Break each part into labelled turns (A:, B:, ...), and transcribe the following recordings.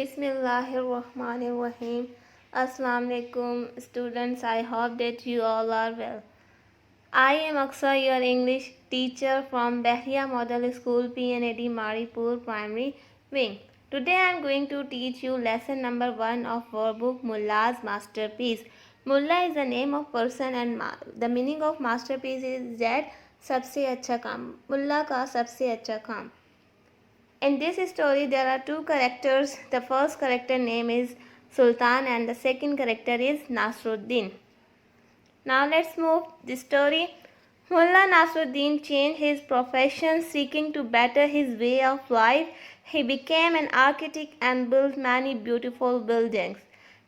A: Bismillahirrahmanirrahim. Assalamu alaikum students. I hope that you all are well. I am Aksa, your English teacher from Behria Model School PNAD Maripur Primary Wing. Today I am going to teach you lesson number 1 of our book Mulla's Masterpiece. Mulla is the name of person and the meaning of masterpiece is that सबसे अच्छा काम, मुल्ला का सबसे अच्छा काम. In this story, there are two characters. The first character name is Sultan and the second character is Nasruddin. Now let's move the story. Mullah Nasruddin changed his profession seeking to better his way of life. He became an architect and built many beautiful buildings.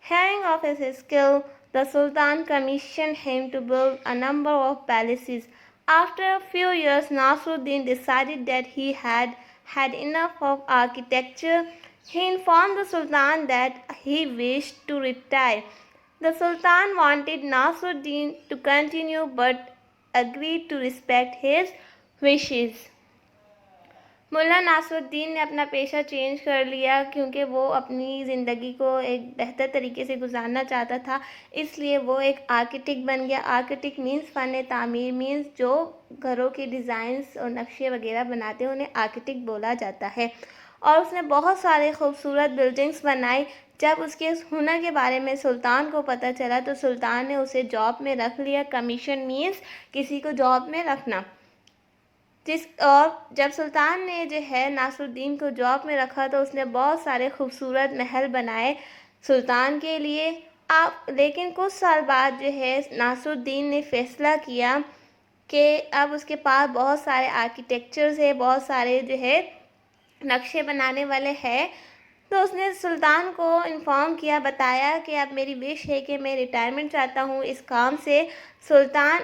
A: Hearing of his skill, the Sultan commissioned him to build a number of palaces. After a few years, Nasruddin decided that he had had enough of architecture. He informed the Sultan that he wished to retire. The Sultan wanted Nasruddin to continue but agreed to respect his wishes. मुल्ला नासरुद्दीन ने अपना पेशा change कर लिया क्योंकि वो अपनी ज़िंदगी को एक बेहतर तरीके से गुजारना चाहता था, इसलिए वो एक आर्किटेक्ट बन गया. आर्किटेक्ट मीन्स फ़न तामीर, मीन्स जो घरों के डिज़ाइंस और नक्शे वगैरह बनाते हैं उन्हें आर्किटेक्ट बोला जाता है. और उसने बहुत सारे खूबसूरत बिल्डिंग्स बनाई. जब उसके हुनर के बारे में सुल्तान को पता चला तो सुल्तान ने उसे जॉब में रख लिया. कमीशन मीन्स किसी को जॉब में रखना. और जब सुल्तान ने जो है नासरुद्दीन को जॉब में रखा तो उसने बहुत सारे खूबसूरत महल बनाए सुल्तान के लिए. लेकिन कुछ साल बाद जो है नासरुद्दीन ने फ़ैसला किया कि अब उसके पास बहुत सारे आर्किटेक्चर्स है, बहुत सारे जो है नक्शे बनाने वाले हैं. तो उसने सुल्तान को इन्फॉर्म किया, बताया कि अब मेरी विश है कि मैं रिटायरमेंट चाहता हूँ इस काम से.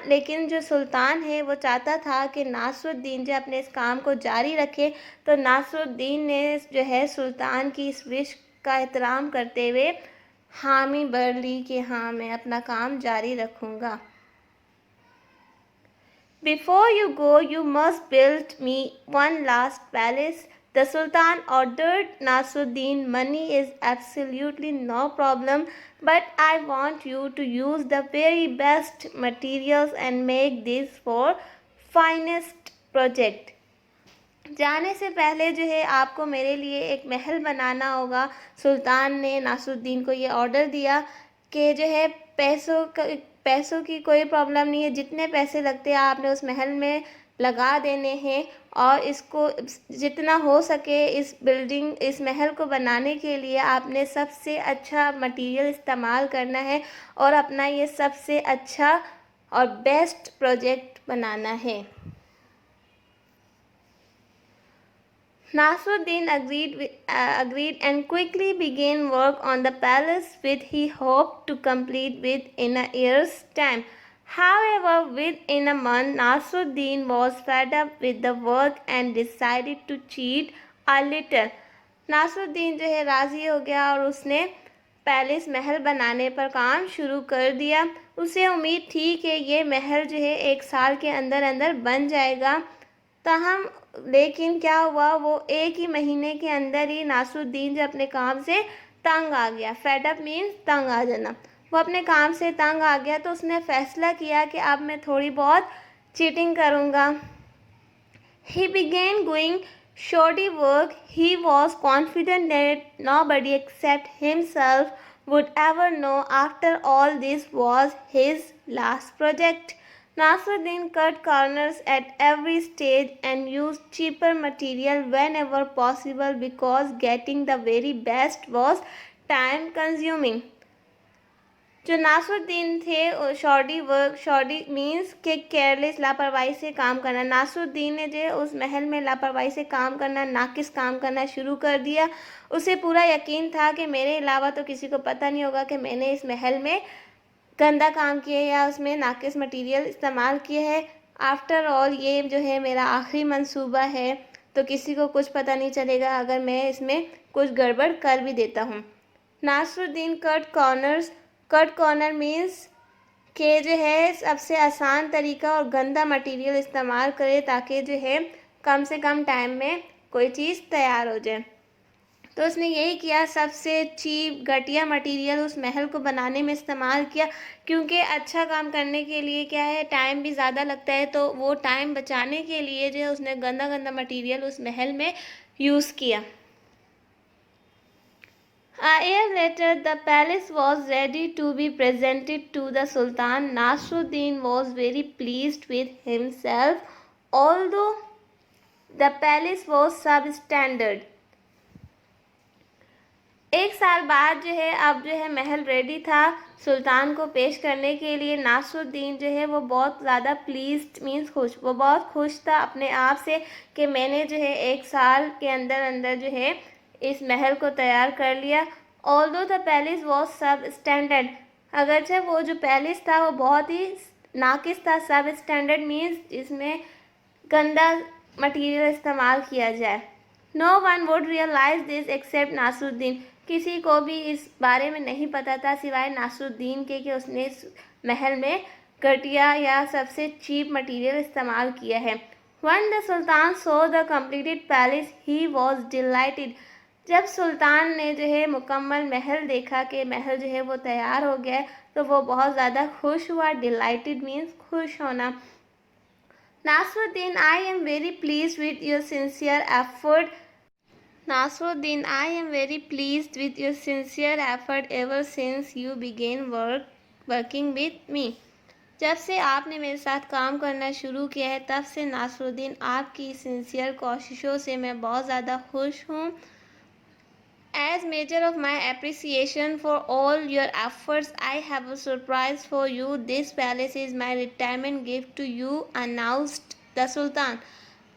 A: लेकिन जो सुल्तान है वो चाहता था कि नासरुद्दीन जो अपने इस काम को जारी रखे. तो नासरुद्दीन ने जो है सुल्तान की इस विश का एहतराम करते हुए हामी भर ली कि हाँ मैं अपना काम जारी रखूँगा. Before you go, you must build me one last palace. The Sultan ordered Nasruddin. Money is absolutely no problem, but I want you to use the very best materials and make this for finest project. जाने से पहले जो है आपको मेरे लिए एक महल बनाना होगा. सुल्तान ने नासरुद्दीन को ये ऑर्डर दिया कि जो है पैसों की कोई प्रॉब्लम नहीं है, जितने पैसे लगते हैं आपने उस महल में लगा देने हैं और इसको जितना हो सके इस महल को बनाने के लिए आपने सबसे अच्छा मटेरियल इस्तेमाल करना है और अपना ये सबसे अच्छा और बेस्ट प्रोजेक्ट बनाना है. Nasruddin agreed and quickly began work on the palace, which he hoped to complete within a year's time. However, within a month, Nasruddin was fed up with the work and decided to cheat a little. Nasruddin जो है राज़ी हो गया और उसने palace महल बनाने पर काम शुरू कर दिया. उसे उम्मीद थी कि ये महल जो है 1 साल के अंदर अंदर बन जाएगा. लेकिन क्या हुआ, वो 1 ही महीने के अंदर ही नासरुद्दीन जो अपने काम से तंग आ गया. फेडअप मीन्स तंग आ जाना. वो अपने काम से तंग आ गया तो उसने फ़ैसला किया कि अब मैं थोड़ी बहुत चीटिंग करूँगा. He began doing shoddy work. He was confident that nobody except himself would ever know. After all, this was his last project. Nasruddin cut corners at every stage and used cheaper material whenever possible because getting the very best was time consuming. जो नासरुद्दीन थे shoddy means के careless, लापरवाही से काम करना. नासरुद्दीन ने जो उस महल में लापरवाही से काम करना, नाकिस काम करना शुरू कर दिया. उसे पूरा यकीन था कि मेरे अलावा तो किसी को पता नहीं होगा कि मैंने इस महल में गंदा काम किया या उसमें नाकिस मटेरियल इस्तेमाल किए है. आफ्टर ऑल ये जो है मेरा आखिरी मंसूबा है तो किसी को कुछ पता नहीं चलेगा अगर मैं इसमें कुछ गड़बड़ कर भी देता हूँ. नासरुद्दीन कट कॉर्नर मीन्स के जो है सबसे आसान तरीका और गंदा मटेरियल इस्तेमाल करे ताकि जो है कम से कम टाइम में कोई चीज़ तैयार हो जाए. तो उसने यही किया, सबसे चीप घटिया मटेरियल उस महल को बनाने में इस्तेमाल किया, क्योंकि अच्छा काम करने के लिए क्या है, टाइम भी ज़्यादा लगता है, तो वो टाइम बचाने के लिए जो है उसने गंदा गंदा मटेरियल उस महल में यूज़ किया। A year later, the palace was ready to be presented to the Sultan. Nasruddin was very pleased with himself, although the palace was substandard. एक साल बाद जो है अब जो है महल रेडी था सुल्तान को पेश करने के लिए। नासरुद्दीन जो है वो बहुत ज़्यादा प्लीज्ड मीन्स खुश, वो बहुत खुश था अपने आप से कि मैंने जो है एक साल के अंदर अंदर जो है इस महल को तैयार कर लिया। ऑल्दो द पैलेस वॉज सब स्टैंडर्ड, अगरचे वो जो पैलेस था वो बहुत ही नाकिस था। सब स्टैंडर्ड मीन्स इसमें गंदा मटेरियल इस्तेमाल किया जाए। No one would realise this except Nasruddin, किसी को भी इस बारे में नहीं पता था सिवाय नासरुद्दीन के कि उसने इस महल में घटिया या सबसे चीप मटेरियल इस्तेमाल किया है। When the Sultan saw the completed palace, he was delighted. जब सुल्तान ने जो है मुकम्मल महल देखा कि महल जो है वो तैयार हो गया है, तो वो बहुत ज़्यादा खुश हुआ। डिलाइटेड मीन्स खुश होना। Nasruddin, I am very pleased with your sincere effort. Nasruddin, I am very pleased with your sincere effort ever since you began working with me. जब से आपने मेरे साथ काम करना शुरू किया है तब से नासरुद्दीन आपकी सिंसियर कोशिशों से मैं बहुत ज़्यादा खुश हूँ। As measure of my appreciation for all your efforts, I have a surprise for you. This palace is my retirement gift to you, announced the Sultan.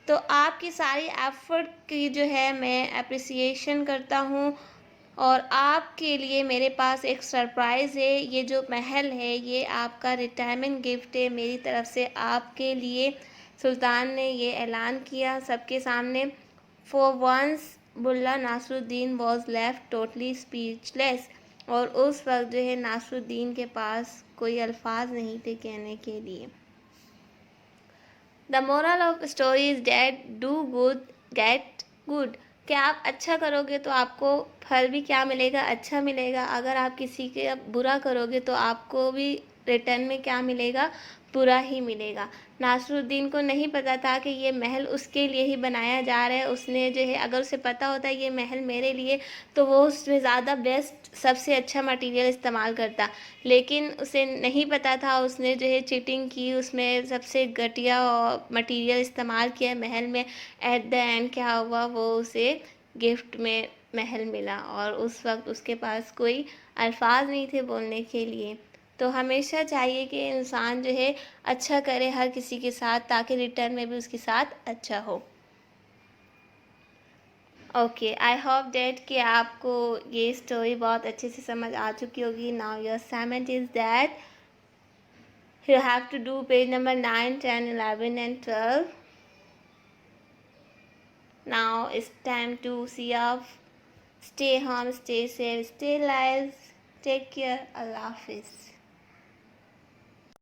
A: तो आपकी सारी एफर्ट की जो है मैं अप्रिसिएशन करता हूँ और आपके लिए मेरे पास एक सरप्राइज़ है। ये जो महल है ये आपका रिटायरमेंट गिफ्ट है मेरी तरफ से आपके लिए। सुल्तान ने ये ऐलान किया सबके सामने। For once Mulla Nasruddin was left totally speechless, और उस वक्त जो है नासरुद्दीन के पास कोई अल्फाज नहीं थे कहने के लिए। The moral of story is that do good get good, कि आप अच्छा करोगे तो आपको फल भी क्या मिलेगा, अच्छा मिलेगा। अगर आप किसी के बुरा करोगे तो आपको भी रिटर्न में क्या मिलेगा, बुरा ही मिलेगा। नासरुद्दीन को नहीं पता था कि ये महल उसके लिए ही बनाया जा रहा है। उसने जो है अगर उसे पता होता ये महल मेरे लिए तो वो उसमें ज़्यादा बेस्ट सबसे अच्छा मटेरियल इस्तेमाल करता, लेकिन उसे नहीं पता था। उसने जो है चीटिंग की, उसमें सबसे घटिया मटेरियल इस्तेमाल किया महल में। एट द एंड क्या हुआ, वो उसे गिफ्ट में महल मिला और उस वक्त उसके पास कोई अल्फाज नहीं थे बोलने के लिए। तो हमेशा चाहिए कि इंसान जो है अच्छा करे हर किसी के साथ ताकि रिटर्न में भी उसके साथ अच्छा हो। ओके, आई होप डैट कि आपको ये स्टोरी बहुत अच्छे से समझ आ चुकी होगी। Now your assignment is that you have to do page number 9, 10, 11 and 12. Now it's time to see off. Stay home, stay safe, stay alive. Take care. Allah Hafiz.